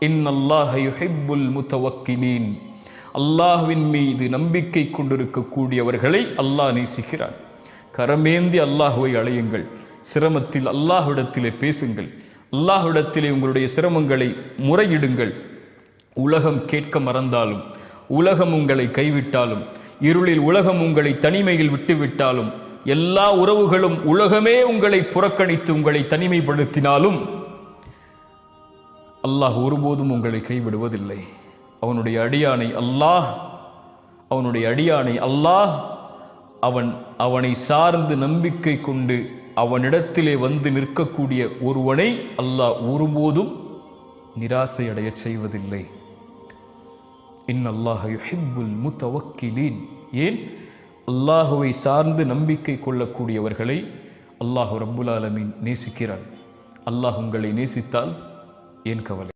இன்னல்லாஹ யுஹிப்புல் முத்தவக்கிலீன். அல்லாஹ்வின் மீது நம்பிக்கை கொண்டிருக்கக்கூடியவர்களை அல்லாஹ் நேசிக்கிறான். கரமேந்தி அல்லாஹுவை அழையுங்கள். சிரமத்தில் அல்லாஹ்விடத்திலே பேசுங்கள். அல்லாஹ்விடத்திலே உங்களுடைய சிரமங்களை முறையிடுங்கள். உலகம் கேட்க மறந்தாலும், உலகம் உங்களை கைவிட்டாலும், இருளில் உலகம் உங்களை தனிமையில் விட்டுவிட்டாலும், எல்லா உறவுகளும் உலகமே உங்களை புறக்கணித்து உங்களை தனிமைப்படுத்தினாலும் அல்லாஹ் ஒருபோதும் உங்களை கைவிடுவதில்லை. அவனுடைய அடியானை அல்லாஹ் அவனை சார்ந்து நம்பிக்கை கொண்டு அவனிடத்திலே வந்து நிற்கக்கூடிய ஒருவனை அல்லாஹ் ஒருபோதும் நிராசை அடைய செய்வதில்லை. இன்னல்லாஹ யுஹிப்புல் முத்தவக்கிலீன். ஏன்? அல்லாஹுவை சார்ந்து நம்பிக்கை கொள்ளக்கூடியவர்களை அல்லாஹ் ரப்புல் ஆலமீன் நேசிக்கிறான். அல்லாஹ் உங்களை நேசித்தால் ஏன் கவலை?